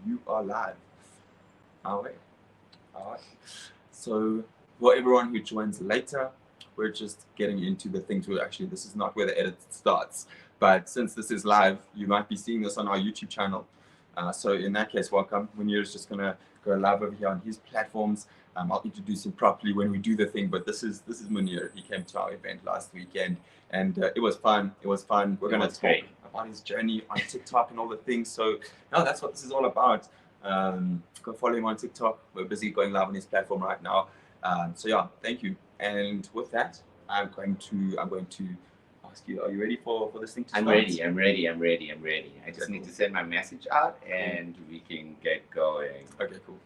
you are live. All right. All right. So, for everyone who joins later, we're just getting into the things where actually this is not where the edit starts. But since this is live, you might be seeing this on our YouTube channel. So in that case, welcome. Muneer is just gonna go live over here on his platforms. I'll introduce him properly when we do the thing. But this is Muneer. He came to our event last weekend, and it was fun. It was fun. We're gonna talk about his journey on TikTok and all the things. So no, that's what this is all about. Go follow him on TikTok. We're busy going live on his platform right now. So yeah, thank you. And with that, I'm going to ask you, are you ready for this thing to start? I'm ready. I just need to send my message out and we can get going. Okay, cool.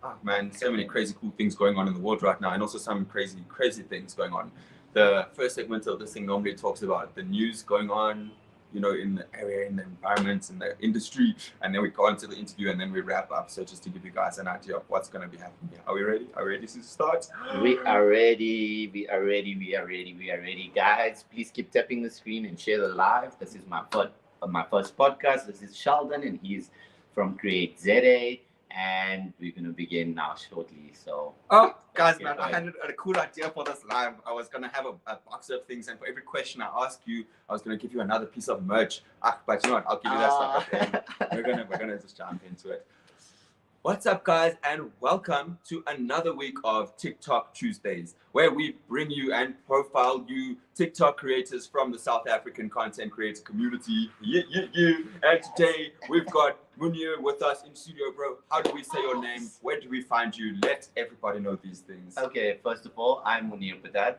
Oh man, so many crazy cool things going on in the world right now, and also some crazy things going on. The first segment of this thing normally talks about the news going on, you know, in the area, in the environment, in the industry, and then we go into the interview and then we wrap up. So just to give you guys an idea of what's going to be happening here. Are we ready? Are we ready to start? We are ready, guys. Please keep tapping the screen and share the live. This is my first podcast. This is Sheldon, and he's from Create ZA. And we're going to begin now shortly. So, guys, man, I had a cool idea for this live. I was going to have a box of things, and for every question I ask you, I was going to give you another piece of merch. But you know what? I'll give you that stuff at the end. We're gonna just jump into it. What's up, guys, and welcome to another week of TikTok Tuesdays, where we bring you and profile you TikTok creators from the South African content creator community. And today we've got Muneer with us in studio, bro. How do we say your name? Where do we find you? Let everybody know these things. Okay, first of all, I'm Muneer Budat.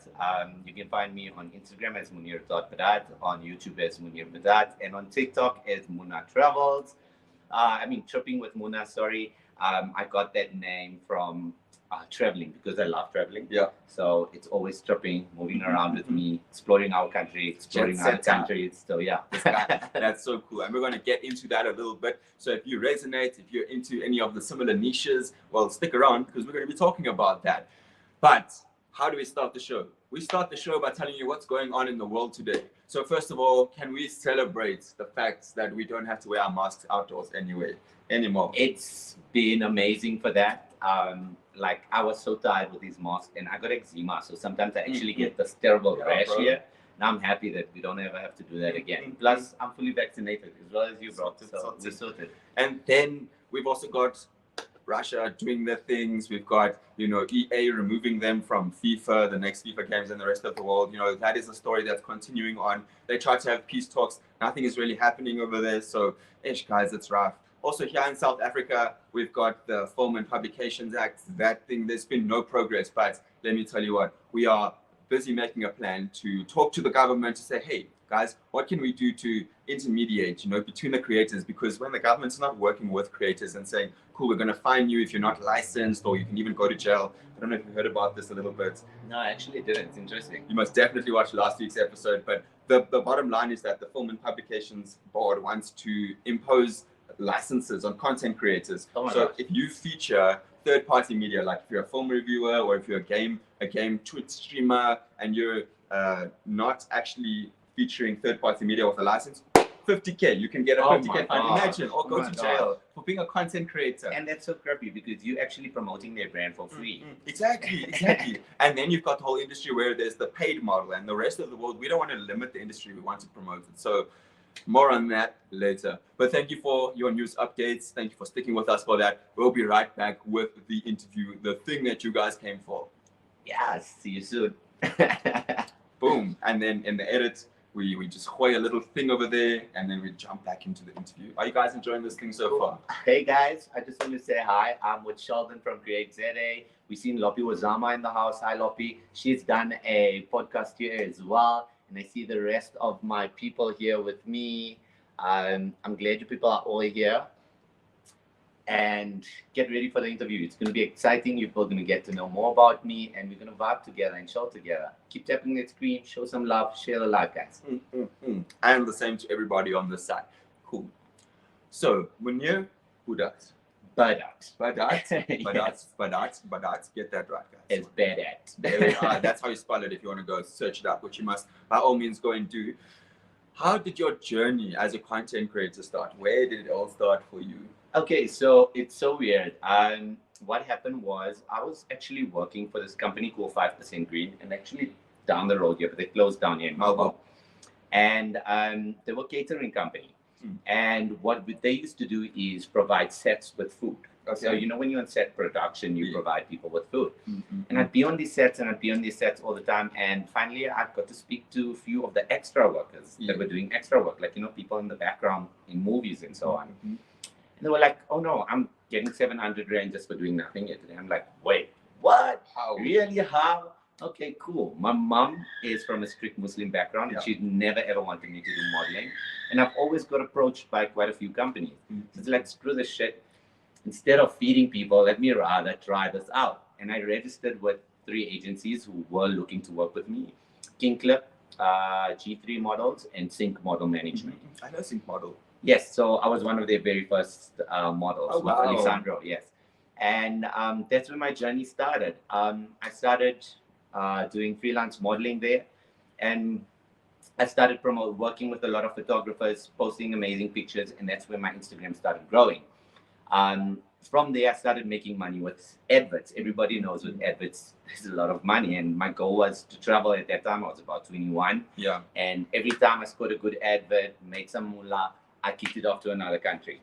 You can find me on Instagram as Muneer.Budat, on YouTube as Muneer Budat, and on TikTok as Muna Travels. Tripping with Muna, sorry. I got that name from traveling because I love traveling. Yeah. So it's always tripping, moving around with me, exploring our country, exploring other countries. So yeah. That's so cool. And we're going to get into that a little bit. So if you resonate, if you're into any of the similar niches, well, stick around because we're going to be talking about that. But how do we start the show? We start the show by telling you what's going on in the world today. So first of all, can we celebrate the fact that we don't have to wear our masks outdoors anymore? It's been amazing for that. I was so tired with these masks, and I got eczema, so sometimes I actually get this terrible rash here. Now I'm happy that we don't ever have to do that again. Plus, I'm fully vaccinated as well as you, bro. So we're sorted. And then we've also got Russia doing their things. We've got, EA removing them from FIFA, the next FIFA games, and the rest of the world. That is a story that's continuing on. They try to have peace talks. Nothing is really happening over there. So, guys, it's rough. Also, here in South Africa, we've got the Film and Publications Act. That thing, there's been no progress. But let me tell you what, we are busy making a plan to talk to the government to say, hey, guys, what can we do to intermediate, between the creators? Because when the government's not working with creators and saying, cool, we're going to fine you if you're not licensed, or you can even go to jail. I don't know if you heard about this a little bit. No, I actually didn't. It's interesting. You must definitely watch last week's episode. But the bottom line is that the Film and Publications Board wants to impose licenses on content creators. So if you feature third-party media, like if you're a film reviewer or if you're a game Twitch streamer, and you're not actually featuring third-party media with a license, 50K, you can get a 50K fine. Imagine, or go to jail for being a content creator. And that's so crappy because you're actually promoting their brand for free. Exactly. And then you've got the whole industry where there's the paid model, and the rest of the world, we don't want to limit the industry, we want to promote it. So more on that later. But thank you for your news updates. Thank you for sticking with us for that. We'll be right back with the interview, the thing that you guys came for. Yeah, see you soon. Boom. And then in the edit, we just hoy a little thing over there, and then we jump back into the interview. Are you guys enjoying this thing so far? Hey guys, I just want to say hi. I'm with Sheldon from Create ZA. We've seen Loppy Wazama in the house. Hi Loppy. She's done a podcast here as well. And I see the rest of my people here with me. I'm glad you people are all here. And get ready for the interview. It's going to be exciting. You're going to get to know more about me, and we're going to vibe together and show together. Keep tapping that screen, show some love, share the live, guys. And the same to everybody on this side. Cool. So, Muneer, Budat. Budat. Get that right, guys. It's Budat. There we are. That's how you spell it if you want to go search it up, which you must by all means go and do. how did your journey as a content creator start? Where did it all start for you? Okay, so it's so weird. What happened was I was actually working for this company called 5% Green, and actually down the road here, but they closed down here in Melbourne. And they were a catering company. And what they used to do is provide sets with food. Okay. So, when you're on set production, you Yeah. provide people with food. Mm-hmm. And I'd be on these sets all the time. And finally, I got to speak to a few of the extra workers that were doing extra work, like, people in the background in movies and so on. Mm-hmm. And they were like, oh no, I'm getting 700 Rand just for doing nothing here today. I'm like, wait, what? How? Really? How? Okay, cool. My mom is from a strict Muslim background, and she'd never ever wanted me to do modeling. And I've always got approached by quite a few companies. So it's like, screw this shit. Instead of feeding people, let me rather try this out. And I registered with 3 agencies who were looking to work with me: King Clip, G3 Models, and Sync Model Management. I know Sync Model. Yes, so I was one of their very first models. Oh, wow. Alessandro, yes. And that's where my journey started. I started doing freelance modeling there, and I started working with a lot of photographers, posting amazing pictures, and that's where my Instagram started growing. From there, I started making money with adverts. Everybody knows with adverts, there's a lot of money, and my goal was to travel. At that time, I was about 21. Yeah. And every time I scored a good advert, made some moolah, I kicked it off to another country.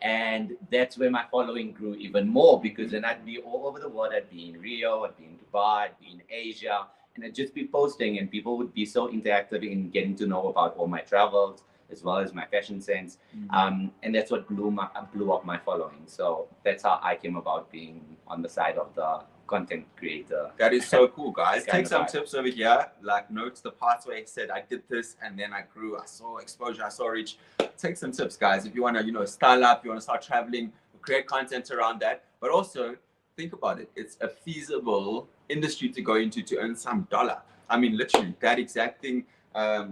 And that's where my following grew even more, because then I'd be all over the world. I'd be in Rio, I'd be in Dubai, I'd be in Asia, and I'd just be posting, and people would be so interactive in getting to know about all my travels as well as my fashion sense. And that's what blew up my following. So that's how I came about being on the side of the content creator. That is so cool, guys. Kind Take of some vibe. tips over here. Like, notes the parts where he said, I did this and then I grew, I saw exposure, I saw reach. Take some tips, guys. If you want to, style up, you want to start traveling, create content around that. But also, think about it. It's a feasible industry to go into to earn some dollar. I mean, literally, that exact thing.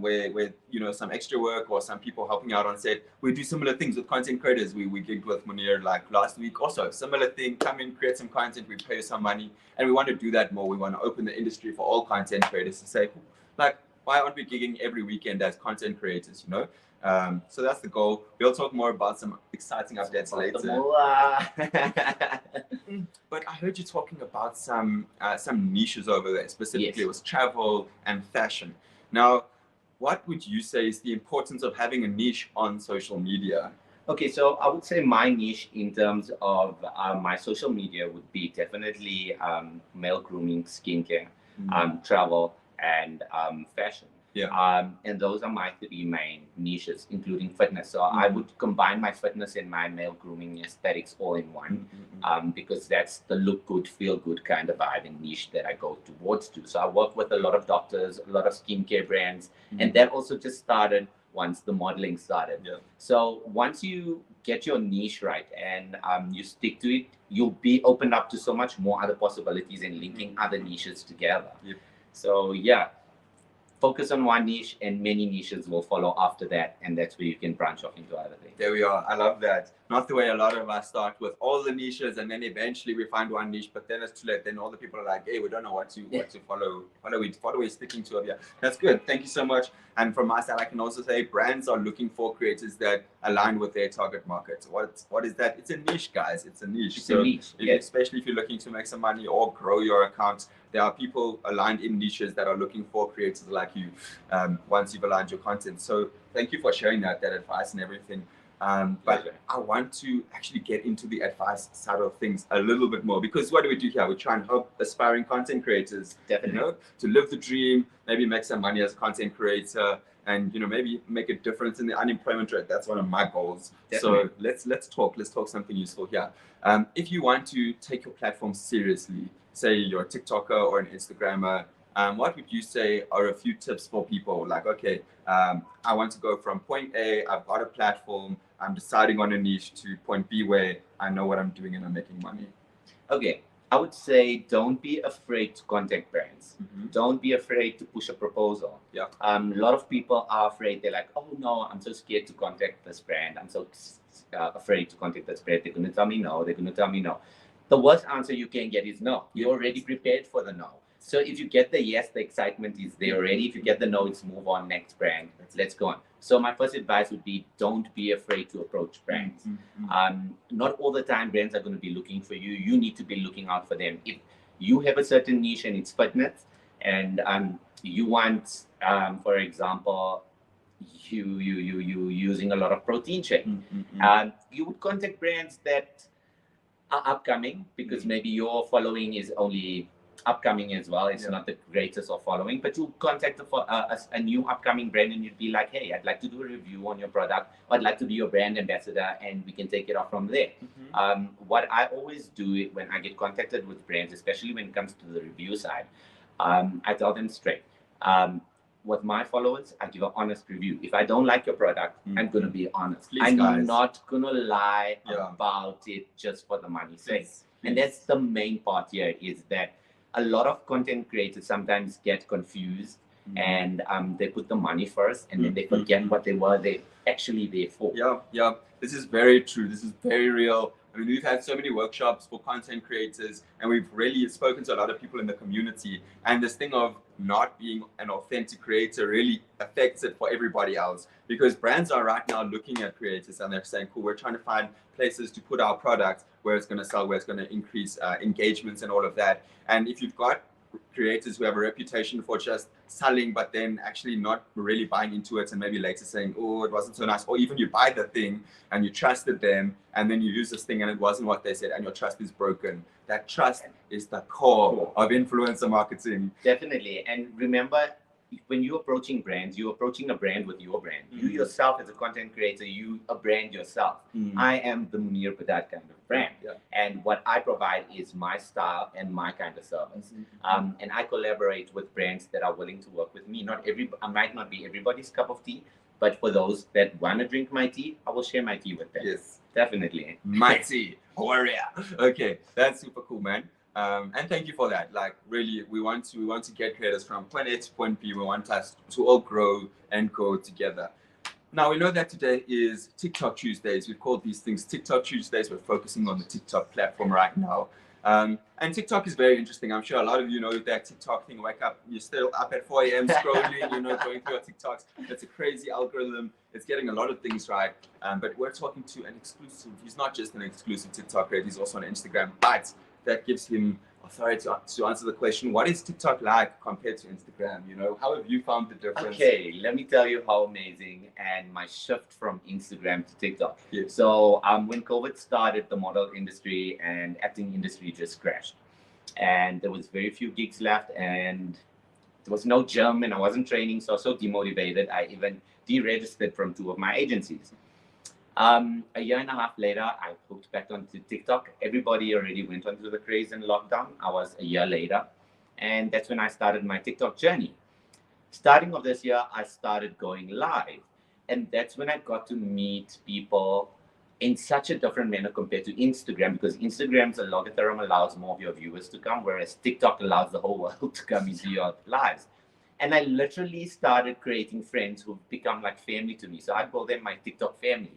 Where some extra work or some people helping out on set. We do similar things with content creators. We gigged with Muneer like last week also. Similar thing, come in, create some content, we pay you some money. And we want to do that more. We want to open the industry for all content creators to say, like, why aren't we gigging every weekend as content creators, So that's the goal. We'll talk more about some exciting updates later. But I heard you talking about some niches over there. Specifically, It was travel and fashion. Now, what would you say is the importance of having a niche on social media? Okay, so I would say my niche in terms of my social media would be definitely male grooming, skincare, travel, and fashion. Yeah. And those are my 3 main niches, including fitness. So I would combine my fitness and my male grooming aesthetics all in one, because that's the look good, feel good kind of vibe and niche that I go towards to. So I work with a lot of doctors, a lot of skincare brands, and that also just started once the modeling started. Yeah. So once you get your niche right and you stick to it, you'll be opened up to so much more other possibilities and linking other niches together. Yep. So yeah, focus on one niche and many niches will follow after that, and that's where you can branch off into other things. There we are. I love that. Not the way a lot of us start with all the niches and then eventually we find one niche, but then it's too late. Then all the people are like, hey, we don't know what to follow. What are we sticking to over here? That's good. Thank you so much. And from my side, I can also say brands are looking for creators that align with their target market. What is that? It's a niche, guys. It's a niche. It's a niche. Especially if you're looking to make some money or grow your account, there are people aligned in niches that are looking for creators like you once you've aligned your content. So thank you for sharing that advice and everything. But I want to actually get into the advice side of things a little bit more, because what do we do here? We try and help aspiring content creators, Definitely. To live the dream, maybe make some money as a content creator, and maybe make a difference in the unemployment rate. That's one of my goals. Definitely. So let's talk something useful here. If you want to take your platform seriously, say you're a TikToker or an Instagrammer, what would you say are a few tips for people? Like, okay, I want to go from point A, I've got a platform, I'm deciding on a niche, to point B where I know what I'm doing and I'm making money. Okay, I would say don't be afraid to contact brands. Don't be afraid to push a proposal. Yeah. A lot of people are afraid. They're like, oh no, I'm so scared to contact this brand. I'm so afraid to contact this brand. They're going to tell me no. They're going to tell me no. The worst answer you can get is no. You're already prepared for the no. So if you get the yes, the excitement is there already. If you get the no, it's move on, next brand. Let's go on. So my first advice would be don't be afraid to approach brands. Not all the time brands are going to be looking for you. You need to be looking out for them. If you have a certain niche and it's fitness, and you want, for example, you using a lot of protein shake, you would contact brands that are upcoming because maybe your following is only upcoming as well. It's not the greatest of following, but you contact a new upcoming brand and you'd be like, hey, I'd like to do a review on your product, or I'd like to be your brand ambassador, and we can take it off from there. What I always do when I get contacted with brands, especially when it comes to the review side, I tell them straight. With my followers, I give an honest review. If I don't like your product, I'm going to be honest. I'm not going to lie about it just for the money's sake. And that's the main part here, is that a lot of content creators sometimes get confused and they put the money first and then they forget what they were actually there for. Yeah. This is very true. This is very real. I mean, we've had so many workshops for content creators, and we've really spoken to a lot of people in the community. And this thing of not being an authentic creator really affects it for everybody else, because brands are right now looking at creators and they're saying, cool, we're trying to find places to put our product where it's going to sell, where it's going to increase engagements and all of that. And if you've got creators who have a reputation for just selling, but then actually not really buying into it, and maybe later saying, oh, it wasn't so nice, or even you buy the thing and you trusted them and then you use this thing and it wasn't what they said and your trust is broken. That trust is the core of influencer marketing. Definitely. And remember, when you're approaching brands, you're approaching a brand with your brand. You yourself, as a content creator, you a brand yourself. I am the Muneer Budat kind of brand. And what I provide is my style and my kind of service. And I collaborate with brands that are willing to work with me. I might not be everybody's cup of tea, but for those that want to drink my tea, I will share my tea with them. Yes. Definitely. My tea. Warrior. Okay, that's super cool, man. And thank you for that. Like, really, we want to get creators from point A to point B. We want us to all grow and go together. Now, we know that today is TikTok Tuesdays. We've called these things TikTok Tuesdays. We're focusing on the TikTok platform right now. And TikTok is very interesting. I'm sure a lot of you know that TikTok thing. Wake up, you're still up at 4 a.m. scrolling, going through your TikToks. It's a crazy algorithm. It's getting a lot of things right. But we're talking to an exclusive. He's not just an exclusive TikTok creator. He's also on Instagram. But that gives him authority to answer the question, what is TikTok like compared to Instagram? How have you found the difference? Okay, let me tell you how amazing and my shift from Instagram to TikTok. So when COVID started, the model industry and acting industry just crashed. And there was very few gigs left, and there was no gym, and I wasn't training, so I was so demotivated. I even deregistered from 2 of my agencies. A year and a half later, I hooked back onto TikTok. Everybody already went onto the craze in lockdown. I was a year later, and that's when I started my TikTok journey. Starting of this year, I started going live, and that's when I got to meet people in such a different manner compared to Instagram, because Instagram's algorithm allows more of your viewers to come, whereas TikTok allows the whole world to come into your lives. And I literally started creating friends who've become like family to me. So I call them my TikTok family.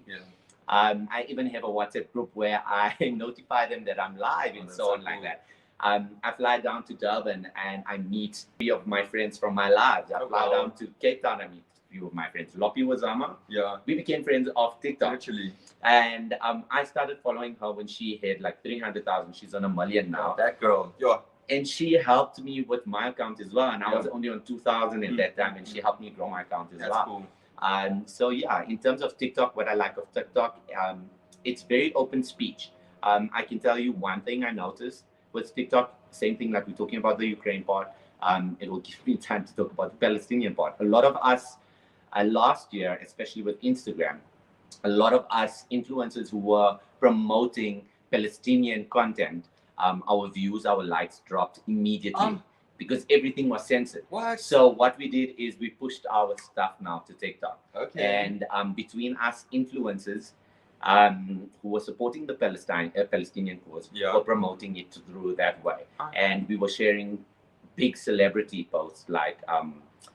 I even have a WhatsApp group where I notify them that I'm live and so on like that. I fly down to Durban and I meet 3 of my friends from my lives. I fly down to Cape Town and meet 3 of my friends. Loppy Wazama. We became friends off TikTok. Literally. And I started following her when she had like 300,000. She's on 1 million now. That girl. And she helped me with my account as well. And I was only on 2,000 at that time, and she helped me grow my account as well. Cool. So yeah, in terms of TikTok, what I like of TikTok, it's very open speech. I can tell you one thing I noticed with TikTok, same thing like we're talking about the Ukraine part. It will give me time to talk about the Palestinian part. A lot of us, last year, especially with Instagram, a lot of us influencers who were promoting Palestinian content, our views, our likes dropped immediately because everything was censored. So what we did is we pushed our stuff now to TikTok. And between us influencers who were supporting the Palestinian cause, were promoting it through that way. And we were sharing big celebrity posts like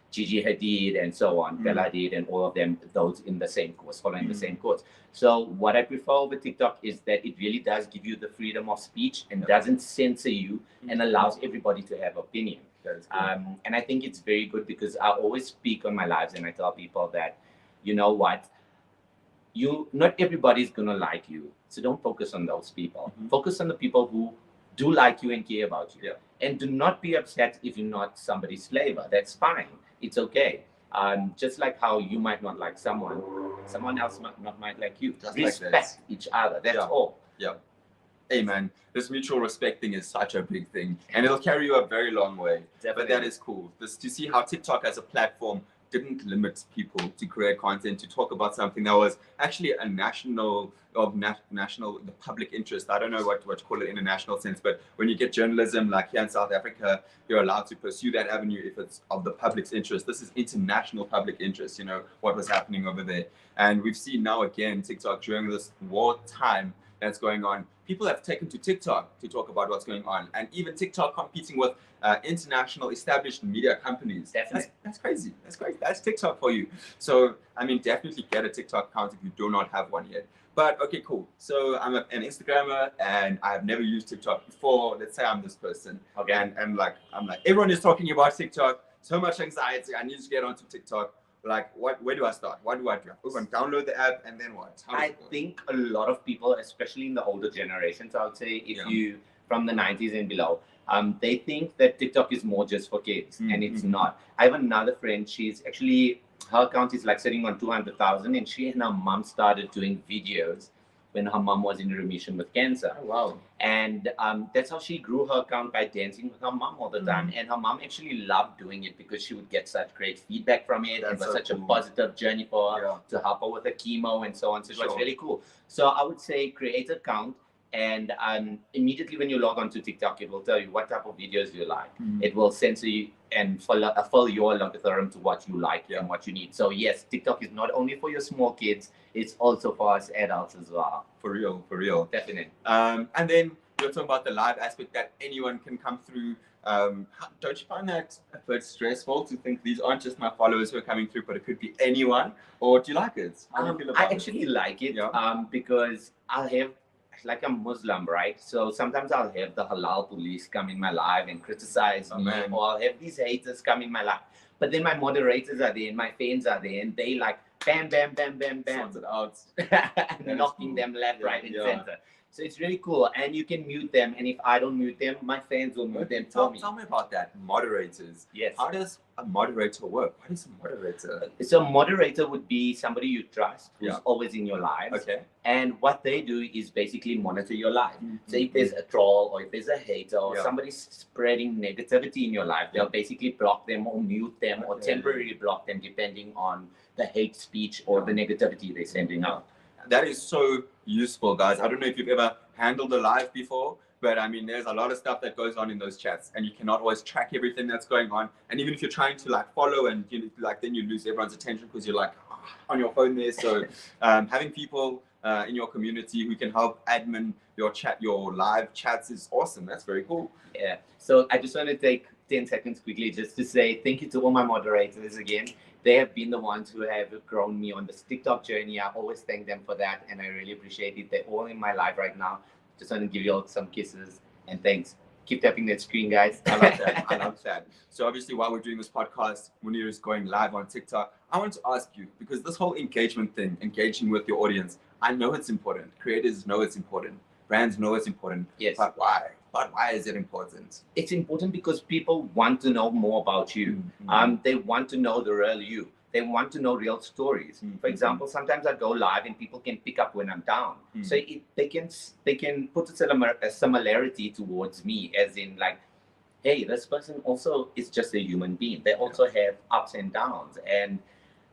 Gigi Hadid and so on, Bella Hadid and all of them, those in the same course, following the same course. So what I prefer over TikTok is that it really does give you the freedom of speech and doesn't censor you and allows everybody to have opinion. That is cool. And I think it's very good because I always speak on my lives and I tell people that, you know what, not everybody's gonna like you, so don't focus on those people. Focus on the people who do like you and care about you. And do not be upset if you're not somebody's flavor. That's fine. It's okay. Just like how you might not like someone else might like you. Just Respect like each other. That's all. Yeah. Hey man, this mutual respect thing is such a big thing, and it'll carry you a very long way. Definitely. But that is cool. This to see how TikTok as a platform didn't limit people to create content, to talk about something that was actually a national the public interest. I don't know what to call it in a national sense, but when you get journalism like here in South Africa, you're allowed to pursue that avenue if it's of the public's interest. This is international public interest, you know, what was happening over there. And we've seen now again TikTok during this war time that's going on. People have taken to TikTok to talk about what's going on, and even TikTok competing with international established media companies. Definitely. That's crazy. That's great. That's TikTok for you. So, I mean, definitely get a TikTok account if you do not have one yet. But okay, cool. So I'm an Instagrammer and I've never used TikTok before. Let's say I'm this person. Okay. And I'm like, everyone is talking about TikTok. So much anxiety. I need to get onto TikTok. Like, where do I start? What do I do? Open, download the app, and then what? I think a lot of people, especially in the older generations, I would say, if you from the 90s and below, they think that TikTok is more just for kids, and it's not. I have another friend. She's actually, her account is like sitting on 200,000, and she and her mom started doing videos when her mom was in remission with cancer. Oh, wow. And that's how she grew her account, by dancing with her mom all the time. And her mom actually loved doing it because she would get such great feedback from it. It was so such cool. a positive journey for her to help her with the chemo and so on. So it was really cool. So I would say create an account, and immediately when you log on to TikTok, it will tell you what type of videos you like. It will censor you and follow your algorithm to what you like and what you need. So yes, TikTok is not only for your small kids, it's also for us adults as well. For real. Definitely. And then you're talking about the live aspect that anyone can come through. Don't you find that a bit stressful to think these aren't just my followers who are coming through, but it could be anyone? Or do you like it? How do you feel about I actually like it because I'll have, like, I'm Muslim, right? So sometimes I'll have the halal police come in my live and criticize me, or I'll have these haters come in my live. But then my moderators are there and my fans are there, and they like bam, bam, bam, bam, bam, Sorts it out. knocking them left, right, and center. So it's really cool, and you can mute them, and if I don't mute them, my fans will mute them for me. Tell me about that. Moderators. Yes. How does a moderator work? What is a moderator? So a moderator would be somebody you trust, who's always in your lives. Okay. And what they do is basically monitor your life. So if there's a troll, or if there's a hater, or somebody's spreading negativity in your life, they'll basically block them or mute them or temporarily block them depending on the hate speech or the negativity they're sending out. That is so useful, guys. I don't know if you've ever handled a live before, but I mean, there's a lot of stuff that goes on in those chats, and you cannot always track everything that's going on. And even if you're trying to like follow, and then you lose everyone's attention because you're like on your phone there. So having people in your community who can help admin your live chats is awesome. That's very cool. Yeah. So I just want to take 10 seconds quickly just to say thank you to all my moderators again. They have been the ones who have grown me on this TikTok journey. I always thank them for that, and I really appreciate it. They're all in my life right now. Just want to give you all some kisses and thanks. Keep tapping that screen, guys. I love that. I love that. So obviously, while we're doing this podcast, Muneer is going live on TikTok. I want to ask you, because this whole engagement thing, engaging with your audience, I know it's important. Creators know it's important. Brands know it's important. Yes. But why? But why is it important? It's important because people want to know more about you. They want to know the real you. They want to know real stories. For example, sometimes I go live and people can pick up when I'm down. So they can put a similarity towards me, as in like, hey, this person also is just a human being. They also have ups and downs. And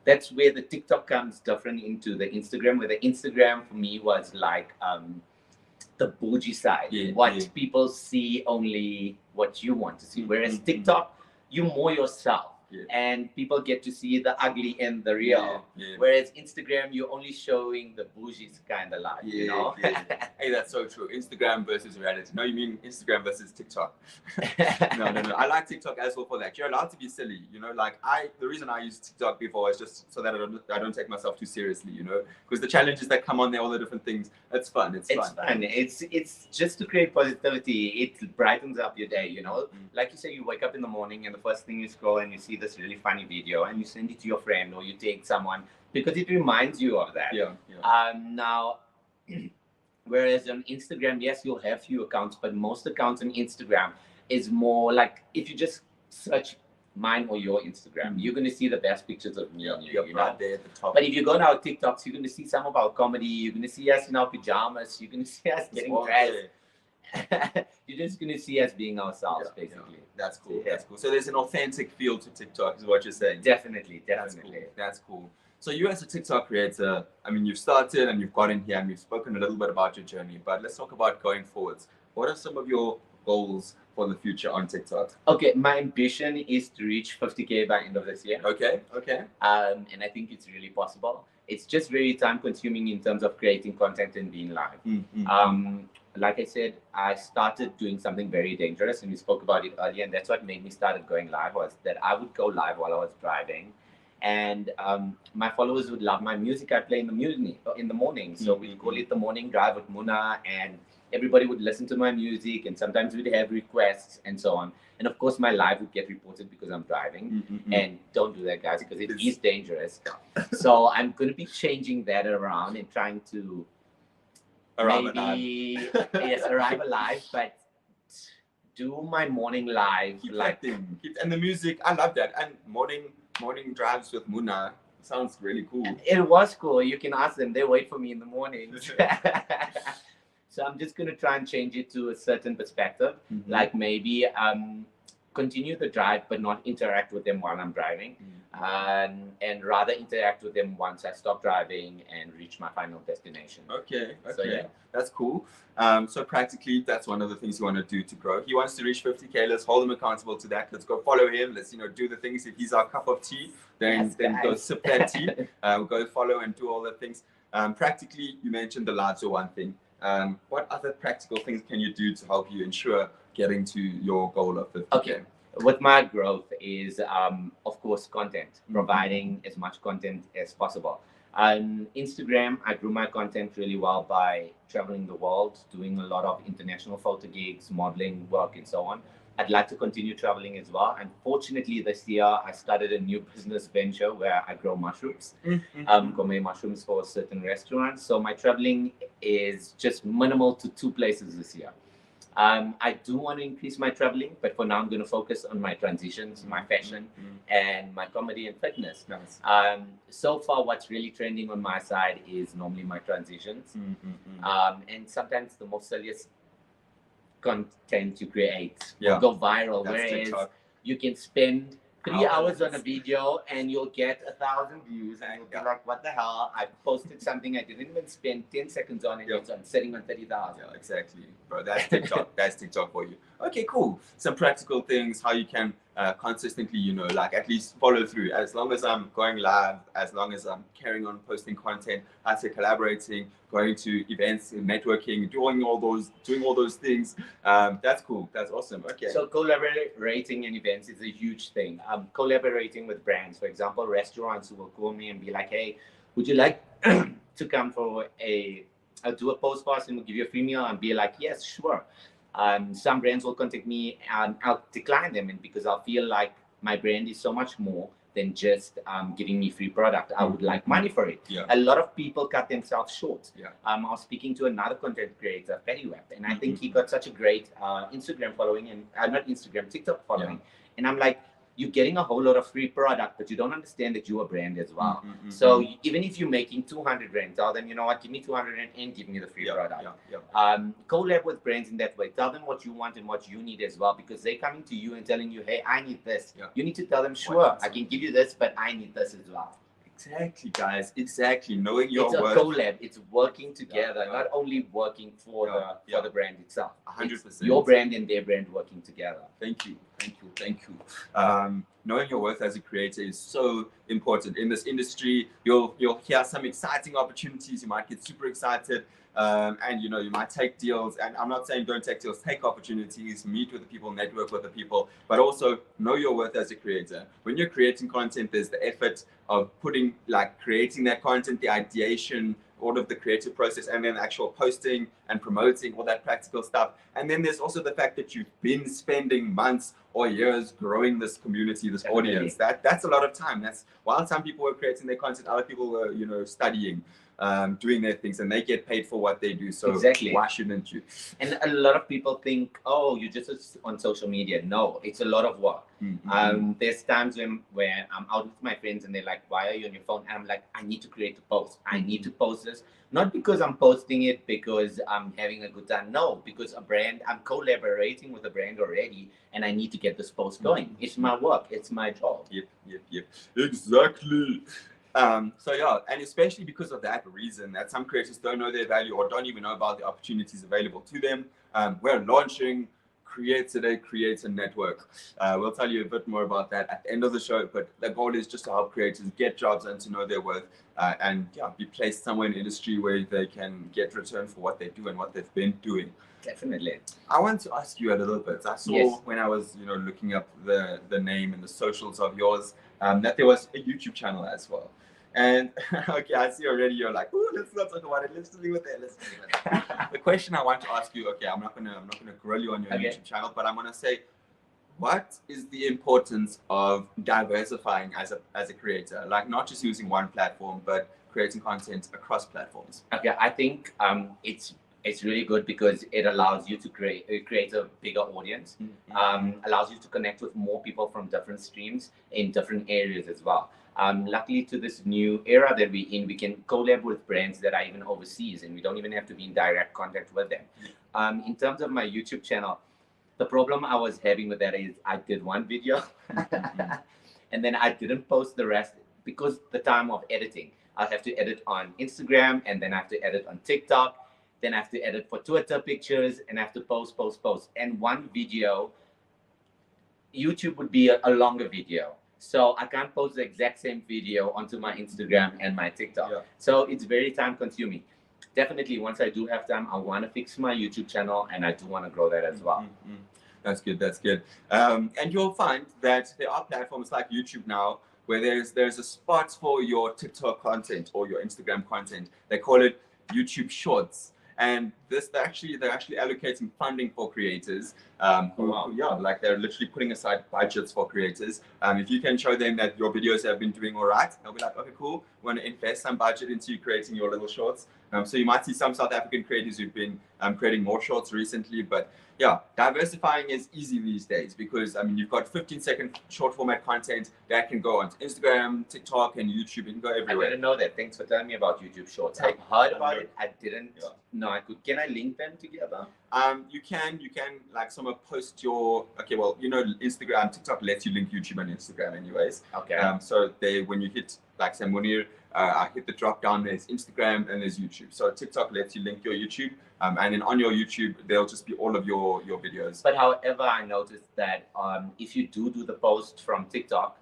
that's where the TikTok comes different into the Instagram, where the Instagram for me was like the bougie side. People see only what you want to see. Whereas TikTok, you more yourself. Yeah. and people get to see the ugly and the real. Yeah. Whereas Instagram, you're only showing the bougie kind of life, you know? Yeah. Hey, that's so true. Instagram versus reality. No, you mean Instagram versus TikTok. No. I like TikTok as well for that. You're allowed to be silly, you know. Like the reason I used TikTok before is just so that I don't take myself too seriously, you know, because the challenges that come on there, all the different things, it's fun. It's fun. It's just to create positivity. It brightens up your day, you know. Like you say, you wake up in the morning and the first thing you scroll and you see this really funny video and you send it to your friend or you take someone because it reminds you of that. Yeah. Now, whereas on Instagram, yes, you'll have few accounts, but most accounts on Instagram is more like if you just search mine or your Instagram, you're going to see the best pictures of me and you, you know? Right there at the top. But if you go to our TikToks, you're going to see some of our comedy. You're going to see us in our pajamas. You're going to see us getting dressed. You're just going to see us being ourselves, basically. Yeah. That's cool. That's cool. So there's an authentic feel to TikTok, is what you're saying. Definitely. That's cool. So you as a TikTok creator, I mean, you've started and you've gotten here and we've spoken a little bit about your journey, but let's talk about going forwards. What are some of your goals for the future on TikTok? Okay, my ambition is to reach 50K by end of this year. Okay. And I think it's really possible. It's just very time consuming in terms of creating content and being live. Like I said, I started doing something very dangerous and we spoke about it earlier, and that's what made me started going live, was that I would go live while I was driving. And my followers would love my music. I play in the morning. So we call it the morning drive with Muneer, and everybody would listen to my music, and sometimes we'd have requests and so on. And of course, my live would get reported because I'm driving. And don't do that, guys, because it is dangerous. So I'm going to be changing that around and trying to arrive alive, but do my morning live. And the music, I love that. And morning drives with Muneer sounds really cool. It was cool. You can ask them. They wait for me in the mornings. So I'm just going to try and change it to a certain perspective. Like maybe continue the drive, but not interact with them while I'm driving. And rather interact with them once I stop driving and reach my final destination. Okay. So, yeah. That's cool. So practically, that's one of the things you want to do to grow. He wants to reach 50K. Let's hold him accountable to that. Let's go follow him. Let's do the things. If he's our cup of tea, then go sip that tea. Go follow and do all the things. Practically, you mentioned the lives are one thing. What other practical things can you do to help you ensure getting to your goal of 50K? Okay. With my growth is, of course, content, providing as much content as possible. On Instagram, I grew my content really well by traveling the world, doing a lot of international photo gigs, modeling work, and so on. I'd like to continue traveling as well. Unfortunately, this year, I started a new business venture where I grow mushrooms, gourmet mushrooms for certain restaurants. So my traveling is just minimal to 2 places this year. I do want to increase my traveling, but for now I'm going to focus on my transitions, my fashion, and my comedy and fitness. Nice. So far, what's really trending on my side is normally my transitions, and sometimes the most silliest content you create will go viral. That's whereas TikTok. You can spend 3 hours on a video and you'll get 1,000 views, and you'll be like, what the hell? I posted something I didn't even spend 10 seconds on, and it's sitting on 30,000. Yeah, exactly, bro. That's TikTok. That's TikTok for you. Okay, cool. Some practical things, how you can consistently, like at least follow through. As long as I'm going live, as long as I'm carrying on posting content, I say collaborating, going to events, networking, doing all those things. That's cool. That's awesome. Okay. So collaborating in events is a huge thing. Collaborating with brands, for example, restaurants who will call me and be like, "Hey, would you like to come for I'll do a post for us and we'll give you a free meal," and be like, "Yes, sure." Some brands will contact me and I'll decline them, and because I'll feel like my brand is so much more than just giving me free product. I would like money for it. Yeah. A lot of people cut themselves short. Yeah. I was speaking to another content creator, Web, and I think he got such a great Instagram following, and not Instagram, TikTok following. And I'm like, you're getting a whole lot of free product, but you don't understand that you're a brand as well. So even if you're making 200 rand, tell them, you know what, give me 200 rand and give me the free product. Collab with brands in that way. Tell them what you want and what you need as well, because they're coming to you and telling you, hey, I need this. You need to tell them, sure, I can give you this, but I need this as well. Exactly, guys. Exactly. Knowing your worth. It's a collab. It's working together, not only working for the brand itself. 100%. It's your brand and their brand working together. Thank you. Thank you. Knowing your worth as a creator is so important in this industry. You'll hear some exciting opportunities. You might get super excited, and you know you might take deals. And I'm not saying don't take deals. Take opportunities. Meet with the people. Network with the people. But also know your worth as a creator. When you're creating content, there's the effort of creating that content, the ideation, all of the creative process, and then actual posting and promoting, all that practical stuff. And then there's also the fact that you've been spending months or years growing this community, this Definitely. audience. That's a lot of time. That's while some people were creating their content, other people were, you know, studying, doing their things, and they get paid for what they do. So Exactly. why shouldn't you? And a lot of people think, oh, you're just on social media. No, it's a lot of work. Mm-hmm. There's times where I'm out with my friends and they're like, why are you on your phone? And I'm like, I need to create a post. I need to post this. Not because I'm posting it because I'm having a good time. No, because I'm collaborating with a brand already and I need to get this post going. It's my work. It's my job. Yep. Exactly. So yeah, and especially because of that reason that some creators don't know their value or don't even know about the opportunities available to them. We're launching Create Today Creator Network. We'll tell you a bit more about that at the end of the show, but the goal is just to help creators get jobs and to know their worth, and yeah, be placed somewhere in the industry where they can get return for what they do and what they've been doing. Definitely. I want to ask you a little bit. I saw Yes. when I was, you know, looking up the name and the socials of yours, that there was a YouTube channel as well. And okay, I see already you're like, oh, let's not talk about it. Let's leave it there. The question I want to ask you, okay, I'm not gonna grill you on your YouTube channel, but I'm gonna say, what is the importance of diversifying as a creator? Like not just using one platform, but creating content across platforms. Okay, I think it's really good because it allows you to create a bigger audience. Allows you to connect with more people from different streams in different areas as well. Luckily, to this new era that we're in, we can collab with brands that are even overseas, and we don't even have to be in direct contact with them. In terms of my YouTube channel, the problem I was having with that is I did one video, and then I didn't post the rest because the time of editing. I have to edit on Instagram, and then I have to edit on TikTok. Then I have to edit for Twitter pictures, and I have to post. And one video, YouTube would be a longer video. So I can't post the exact same video onto my Instagram and my TikTok. Yeah. So it's very time consuming. Definitely, once I do have time, I want to fix my YouTube channel and I do want to grow that as well. That's good. And you'll find that there are platforms like YouTube now where there's a spot for your TikTok content or your Instagram content. They call it YouTube Shorts. And they're actually allocating funding for creators. Like they're literally putting aside budgets for creators. If you can show them that your videos have been doing all right, they'll be like, okay, cool. We want to invest some budget into you creating your little shorts. So you might see some South African creators who've been creating more shorts recently. But yeah, diversifying is easy these days because I mean you've got 15-second short format content that can go onto Instagram, TikTok, and YouTube. It can go everywhere. I didn't know that. Thanks for telling me about YouTube Shorts. I've heard about it. I didn't know I could. Can I link them together? You can like someone post your Instagram, TikTok lets you link YouTube and Instagram anyways. Okay. So when you hit like say Muneer, I hit the drop down, there's Instagram and there's YouTube. So TikTok lets you link your YouTube, and then on your YouTube there'll just be all of your videos. But however, I noticed that if you do the post from TikTok,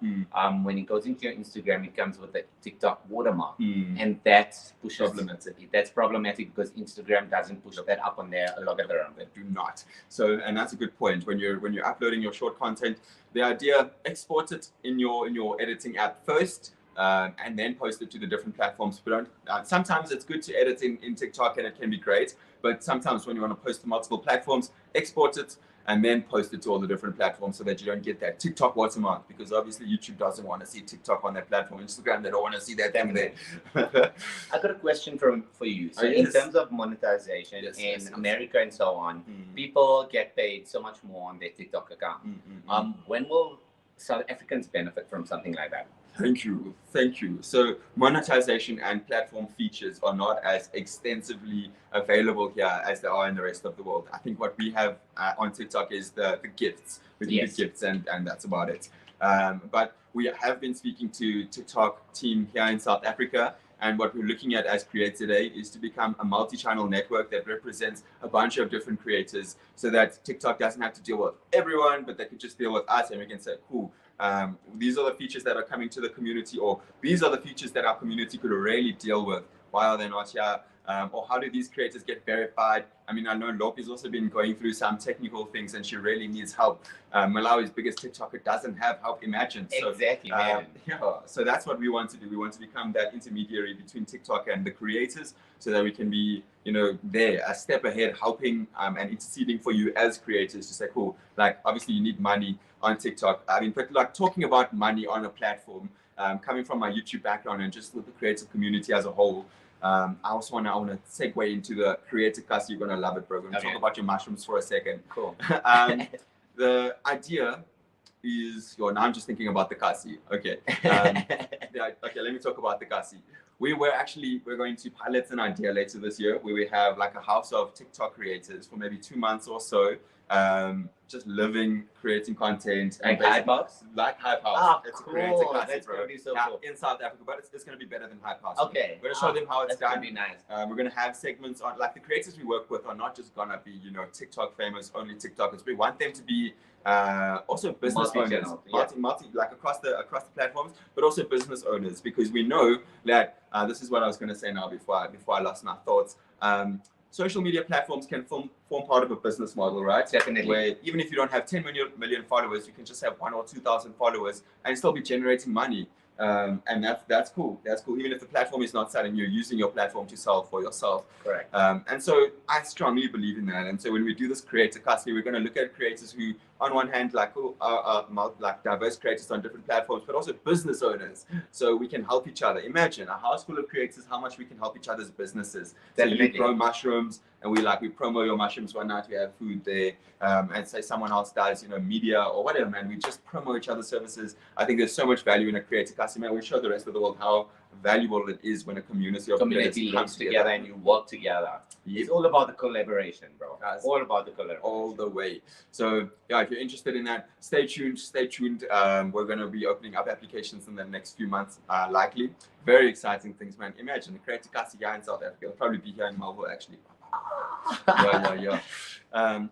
when it goes into your Instagram, it comes with the TikTok watermark, and that's problematic. That's problematic because Instagram doesn't push that up on their algorithm. They do not. So, and that's a good point. When you're uploading your short content, the idea export it in your editing app first. And then post it to the different platforms. But sometimes it's good to edit in TikTok and it can be great. But sometimes when you want to post to multiple platforms, export it and then post it to all the different platforms so that you don't get that TikTok watermark, because obviously YouTube doesn't want to see TikTok on that platform. Instagram, they don't want to see that thing there. I got a question for you. So in terms of monetization in America and so on, people get paid so much more on their TikTok account. When will South Africans benefit from something like that? Thank you. So monetization and platform features are not as extensively available here as they are in the rest of the world. I think what we have on TikTok is the gifts. We do the gifts and that's about it. But we have been speaking to TikTok team here in South Africa, And what we're looking at as Create Today is to become a multi-channel network that represents a bunch of different creators, so that TikTok doesn't have to deal with everyone, but they can just deal with us, and we can say, cool, these are the features that are coming to the community, or these are the features that our community could really deal with. Why are they not here? Or how do these creators get verified? I mean, I know Lopi's also been going through some technical things, and she really needs help. Malawi's biggest TikToker doesn't have help, imagine. So, Exactly, man. Yeah, so that's what we want to do. We want to become that intermediary between TikTok and the creators, so that we can be, there a step ahead, helping and interceding for you as creators to say, cool, like obviously you need money on TikTok. I mean, but like talking about money on a platform, coming from my YouTube background and just with the creative community as a whole, I also want to segue into the creator class. You're gonna love it, bro. We're gonna talk about your mushrooms for a second. Cool. The idea is, now I'm just thinking about the kasi. Okay. Okay, let me talk about the kasi. We're going to pilot an idea later this year where we have like a house of TikTok creators for maybe 2 months or so, just living, creating content. Like Hype House? Like Hype House. Ah, it's cool. a creator class, That's bro. going to be so cool. In South Africa, but it's going to be better than Hype House. Okay. We're going to show them how it's done. That's going to be nice. We're going to have segments on, like the creators we work with are not just going to be, TikTok famous, only TikTokers. We want them to be also business owners, like across the platforms, but also business owners, because we know that this is what I was going to say now before I lost my thoughts. Social media platforms can form part of a business model, right? Definitely. Where even if you don't have 10 million followers, you can just have 1,000 or 2,000 followers and still be generating money. And that's cool. That's cool. Even if the platform is not selling, you're using your platform to sell for yourself. Correct. And so I strongly believe in that. And so when we do this creator custody, we're going to look at creators who, on one hand, like diverse creators on different platforms, but also business owners. So we can help each other. Imagine a house full of creators, how much we can help each other's businesses. Definitely. So you grow mushrooms, and we promo your mushrooms one night, we have food there, and say someone else does, media or whatever, man. We just promote each other's services. I think there's so much value in a creator customer. We show the rest of the world how valuable it is when a community of creators comes together and you work together. Yep. It's all about the collaboration, bro. It's all about the collaboration. All the way. So yeah, if you're interested in that, stay tuned. We're going to be opening up applications in the next few months, likely. Very exciting things, man. Imagine the creator customer in South Africa. It'll probably be here in Melbourne, actually. Yeah.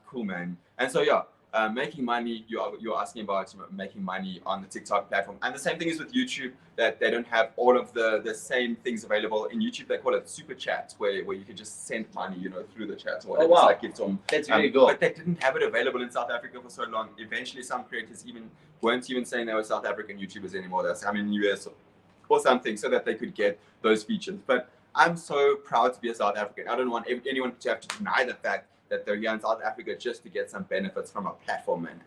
Cool, man. And so making money, you're asking about making money on the TikTok platform, and the same thing is with YouTube, that they don't have all of the same things available in YouTube. They call it super chats, where you can just send money through the chat or whatever. Oh, wow. Like it's that's really good. But they didn't have it available in South Africa for so long. Eventually some creators weren't even saying they were South African YouTubers anymore. They're in US or something, so that they could get those features. But I'm so proud to be a South African. I don't want anyone to have to deny the fact that they're here in South Africa just to get some benefits from a platform, man.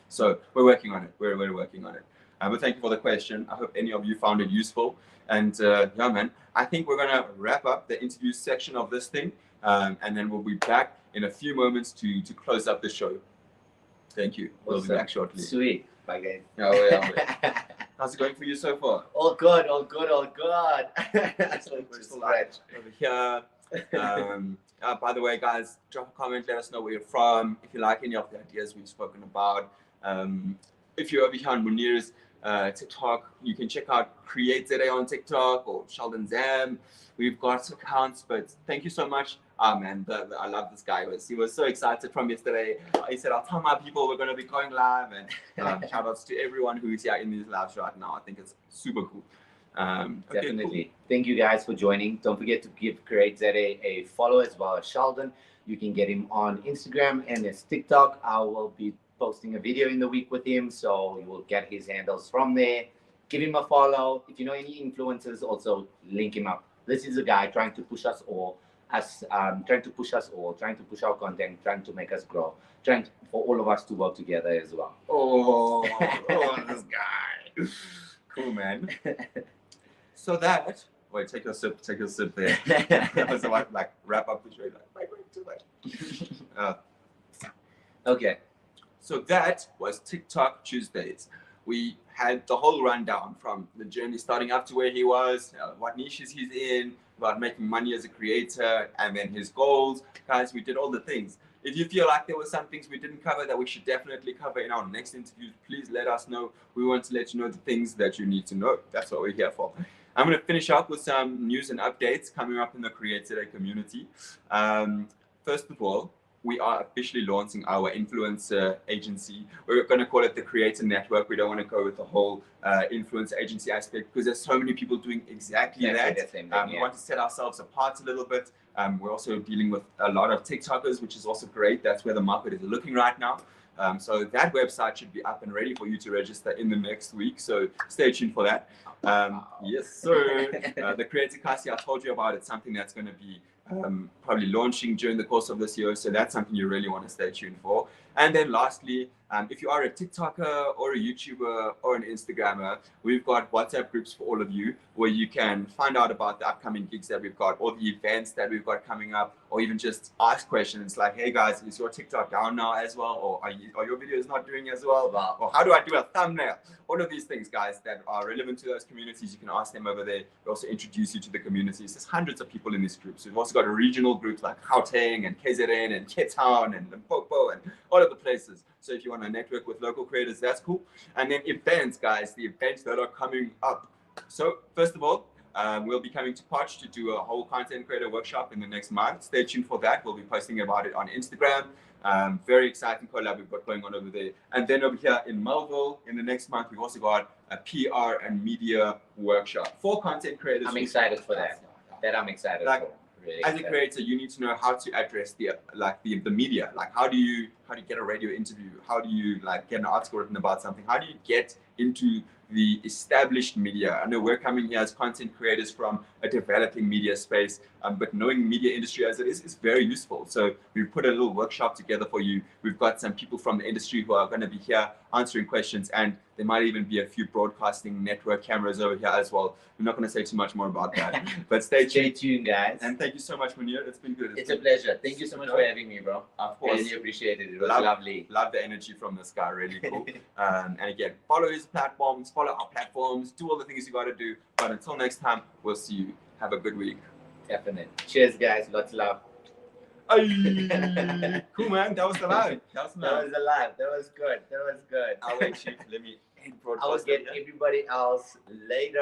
So we're working on it. We're working on it. But thank you for the question. I hope any of you found it useful. And yeah, man, I think we're gonna wrap up the interview section of this thing, and then we'll be back in a few moments to close up the show. Thank you. We'll be back shortly. Sweet. Bye, guys. Yeah. How's it going for you so far? All good. Excellent. We're still over here. By the way, guys, drop a comment. Let us know where you're from. If you like any of the ideas we've spoken about. If you're over here on Muneer's TikTok, you can check out Create Today on TikTok or Sheldon Zam. We've got accounts, but thank you so much. Man, I love this guy. He was so excited from yesterday. He said, I'll tell my people we're going to be going live. And shout outs to everyone who's here in these lives right now. I think it's super cool. Definitely. Okay, cool. Thank you guys for joining. Don't forget to give Create Today a follow as well as Sheldon. You can get him on Instagram and his TikTok. I will be posting a video in the week with him, so you will get his handles from there. Give him a follow. If you know any influencers, also link him up. This is a guy trying to push us all, trying to push our content, trying to make us grow, for all of us to work together as well. Oh, this guy. Cool, man. So that, wait, take your sip there. That was like wrap up the show. Okay. So that was TikTok Tuesdays. We had the whole rundown from the journey starting up to where he was, what niches he's in, about making money as a creator, and then his goals. Guys, we did all the things. If you feel like there were some things we didn't cover that we should definitely cover in our next interviews, please let us know. We want to let you know the things that you need to know. That's what we're here for. I'm going to finish up with some news and updates coming up in the Create Today community. First of all, we are officially launching our influencer agency. We're going to call it the Creator Network. We don't want to go with the whole influencer agency aspect because there's so many people doing exactly that. We want to set ourselves apart a little bit. We're also dealing with a lot of TikTokers, which is also great. That's where the market is looking right now. So that website should be up and ready for you to register in the next week. So stay tuned for that. Yes, sir. The Creator Kasi I told you about, it's something that's going to be probably launching during the course of this year. So that's something you really want to stay tuned for. And then lastly, if you are a TikToker or a YouTuber or an Instagrammer, we've got WhatsApp groups for all of you where you can find out about the upcoming gigs that we've got or the events that we've got coming up, or even just ask questions like, hey guys, is your TikTok down now as well? Or are your videos not doing as well? Or how do I do a thumbnail? All of these things, guys, that are relevant to those communities, you can ask them over there. We also introduce you to the communities. There's hundreds of people in these groups. We've also got regional groups like Gauteng and KZN and Cape Town and Limpopo and all of the places. So if you want to network with local creators, that's cool. And then events, guys, the events that are coming up. So first of all, we'll be coming to Potch to do a whole content creator workshop in the next month. Stay tuned for that. We'll be posting about it on Instagram. Very exciting collab we've got going on over there. And then over here in Melville, in the next month, we've also got a PR and media workshop for content creators. I'm excited for that. I'm excited for. Really as a creator, you need to know how to address the media. Like how do you get a radio interview? How do you like get an article written about something? How do you get into the established media? I know we're coming here as content creators from a developing media space, but knowing media industry as it is very useful. So we've put a little workshop together for you. We've got some people from the industry who are going to be here answering questions, and there might even be a few broadcasting network cameras over here as well. We're not going to say too much more about that, but stay tuned, guys. And thank you so much, Muneer. It's been good. It's a pleasure. Thank you so much for having me, bro. Of course. Really appreciate it. It was lovely. Love the energy from this guy. Really cool. And again, follow his platforms, follow our platforms, do all the things you got to do. But until next time, we'll see you. Have a good week. Definitely. Cheers, guys. Lots of love. Cool, man. That was the live. That was the live. That was good. I'll wait, Chief. Let me end broadcast. I will get everybody else later.